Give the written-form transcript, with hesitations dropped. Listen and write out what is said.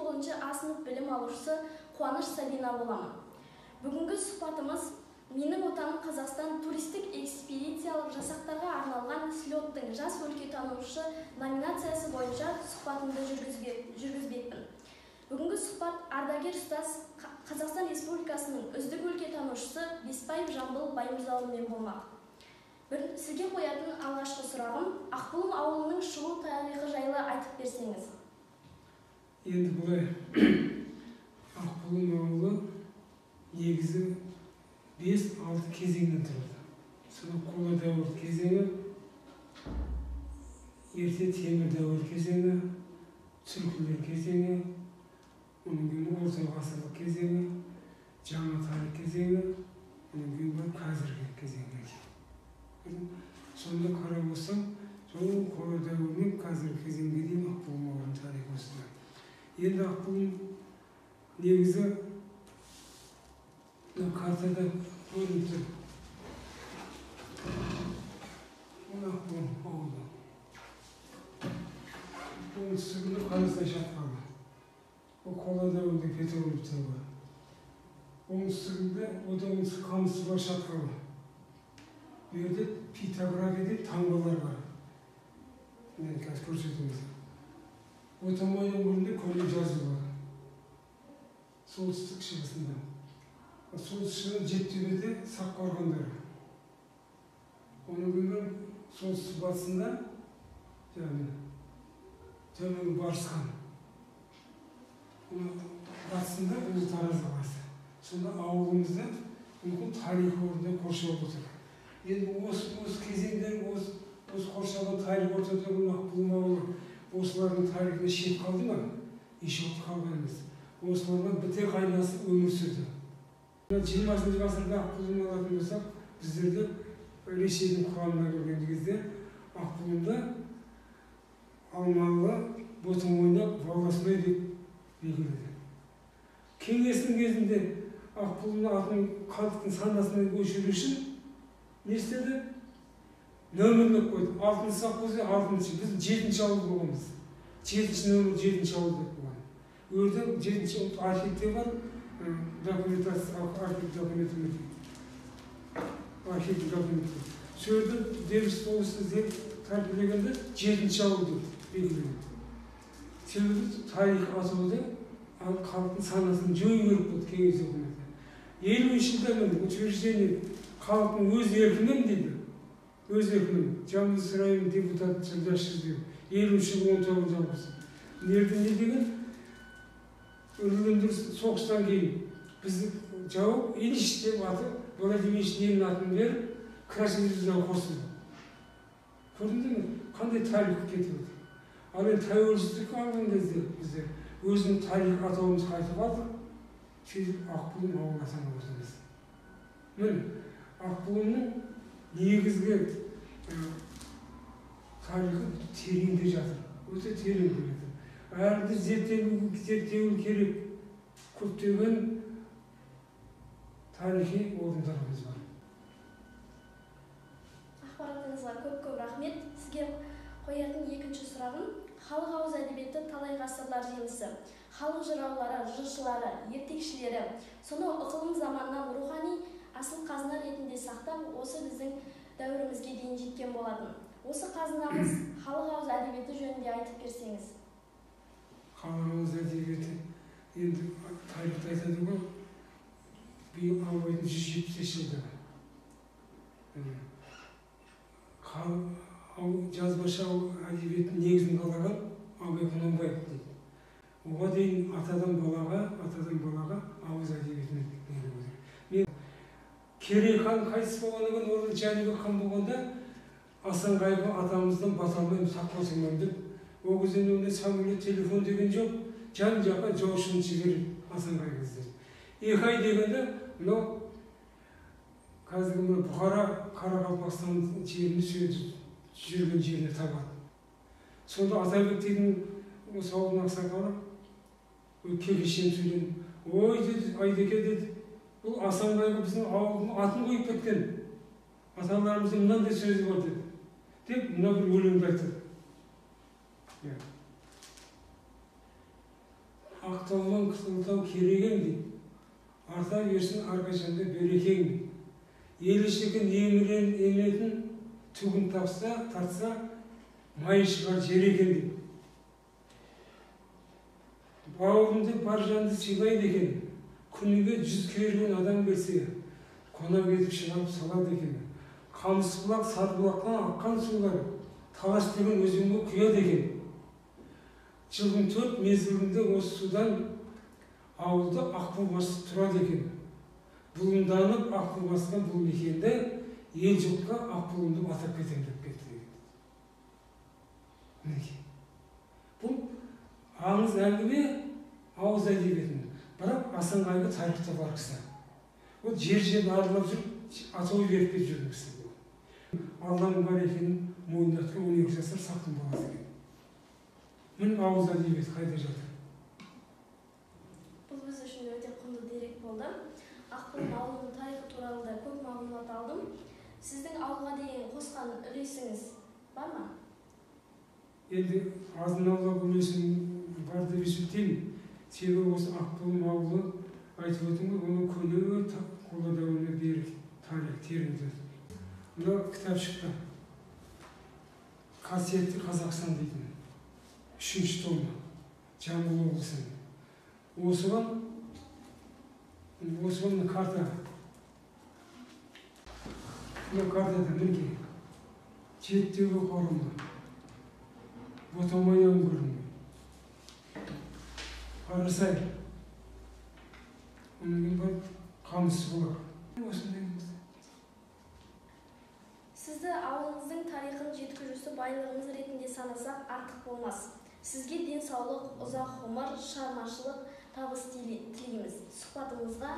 9 А сынып білім алушысы Қуаныш Сабина боламын. Бүгінгі сұхбатымыз менің отаным Қазақстан туристік экспедициялық жасақтарға арналған слеттің жас өлкетанушы номинациясы бойынша сұхбатымды жүргізбекпін. Бүгінгі сұхбат ардагер ұстаз Қазақстан Республикасының үздік өлкетанушысы Беспаев Жамбыл Баймырзаұлымен болмақ. Сізге қоятын алғашқы сұрағым, Ақбұлым ауылының шығу тарихы жайлы айтып берсеңіз. Енді бұлай, Ақбұлым ауылы негізі 5-6 кезеңнен тұрады. Соны қола дәуір кезеңі, ерте темір дәуір кезеңі, түркілер кезеңі, оның кейін орта ғасырлық кезеңі, жаңа тарих кезеңі, оның кейін қазіргі кезеңі. Сонда қарап болсам, сол қола дәуірінен қазіргі кезеңге дейін Ақбұлым ауылының тарихы осылай. Енді Ақбұлым негізі картада көрініп тұр. Ол Ақбұлым ауылы. Оңтүстігінде Қарасай шатқалы. Ол қола дәуірінде Петрович тауы. Оңтүстігінде оңтүстік Қамысбай шатқалы. Bu yerde Pitagora'da tangolar var. Yani kaç көрсетеміз. Otomoyun bölümünde Konya cazı var. Soltүстік шығысында. Солтүстік Жеттөбеде Сақ қорғандары. Оның күнгі солтүстік батысында төменгі Барысхан. Батысында Ұлы Тараз қаласы. Сонда ауылымызда тарихи орында қоршалып отыр. Енді осы кезеңдер, осы қоршаған тарих ортада тұрған Ақбұлым ауылы осылардың тарихына шет қалды ма? Ешуақыт қалған емес. Осылармен біте қайнасып өмір сүрді. 20 ғасырда Ақбұлым алатын болсақ, біздерде Ресейдің құрамына кірген кезде Ақбұлымда Алмалы, Ботамойнақ, Волосной деп белгіледі. Кеңестің кезінде Ақбұлымның атын халықтың санасына көшіру үшін не істеді? Нөмірлік қойды. 6-шы совхозда 6-шы. Біз 7-ші ауыл болғанбыз. 7-ші нөмір 7-ші ауыл деп болған. Өрді 7-ші архивте бар. Документация, архив документі. Архив документі. Сөйді Деміс болысы деп тәрбиелегенде 7-ші ауыл деп белгілеген. Себебі тарих атауды халықтың санасын жою керек болды кеңес үкіметі. 50-ші жылдармен утверждение халықтың өз еркімен дейді. Өз еркімен. Жамбыл районының депутаты Сырдашев деп. 50-ші жылы 19 август. Нерді не деген? Үрлендіріс соғыстан кейін бізді жауап Ильич деп атып, Владимир Ленин атын беріп, Красный Звезданы қосылды. Көрдіңдер ме? Қандай тарих кетіп отыр. Ал енді тәуелсіздік алған кезде біздер өзінің тарих атауымыз қайтып алдық. Сөйтіп Ақбұлым ауылға санап отырмыз. Міне, Ақбұлымның негізгі тарихы тереңде жатыр. Өте тереңде жатыр. Әрді зерттеуі керек көптеген тарихи орындарымыз бар. Ақпаратыңызға көп рахмет. Сізге қоятын екінші сұрағым, халық ауыз әдебиеті талай ғасырлар жемісі. Халық жыраулары, жыршылары, ертекшілері, соны ықылым заманнан рухани асыл қазына ретінде сақтап, осы біздің дәуірімізге дейін жеткен болатын. Осы қазынамыз халық ауыз әдебиеті жөнінде айтып берсеңіз. Халық ауыз әдебиеті енді тарихта айтады ғой, биыл абайдың 170 жылдығы. Жазбаша әдебиеттің негізін қалаған Абай Құнанбаев дейді. Оған дейін атадан балаға ауыз әдебиетіне беріп отыр. Мен Керей хан қайтыс болғаннан кейін орнына Жәнібек хан болғанда Асан Қайғы атамыздан бата алмаймын, сақ болсаңдар деп. Ол кезде ондай самолет, телефон деген жоқ, жан-жаққа жолшыны жібереді Асан Қайғы іздеп. 2 ай дегенде мынау қазіргі Бұхара, Қарақалпақстан жерінде жүрген жеріне табады. Сонда Атабек дейтін осы ауылдың ақсақалы кекешен сөйледі. Ой деді, Айдеке деді, бұл Асан Қайғы біздің ауылдың атын қойып кеткен. Аталарымыздың мынандай сөзі бар деді. Деп мына бір өлеңді айтады. Ақтаумен Қызылтау керегең дейді. Арта берсін әрқашанда берекең дейді. Ел ішігі еметін түгін тартса, майы шығар жер екен дейді. Бауырымды бар жанды сыйлайды екен. Күніге 100 керуен адам келсе, қонақ етіп шығарып салады екен. Қамысбұлақ, Сарбұлақтан аққан сулар Талас деген өзенге құяды екен. Жылдың 4 мезгілінде осы судан ауылда ақбұлбасы тұрады екен. Бұлынданып ақбұлбасқан бұл мекенді ел жұртқа ақбұлымды атап кетем деп кетті деген. Бұл аңыз әңгіме ауыз әдебиетінің, бірақ Асанғайғы тарихта бар кісі. Ол жер аралап жүріп, атау беріп кетіп жүрген кісі. Алланың бар екенін мойындатқан 12 жасар сақтың баласы екен. Міне ауыз әдебиеті қайда жатыр. Бұл біз үшін өте құнды дерек болды. Ақбұлым ауылының тарихы туралы да көп мағлұмат алдым. Сіздің ауылға деген қосқан үлесіңіз бар ма? Енді азын-аулақ үлесім бар деп есептеймін. Себебі осы Ақбұлым ауылы айтып өттім ғой, оның көне қола дәуіріне бері тарих тереңді. Мына кітап шықты. Қасиетті Қазақстан дейтін. 3-ші томы. Жамбыл облысының. Осыған карта. Мына картада мінеки. Жеттегі қорымы. Ботамайдан көрінді. Қарасай. Оның бар Қамысбұлақ. Осындай емес. Сізді ауылыңыздың тарихын жеткізуші байлығыңыз ретінде санасақ артық болмас. Сізге денсаулық, ұзақ ғұмыр, шығармашылық табыс тілейміз. Сұхбатыңызға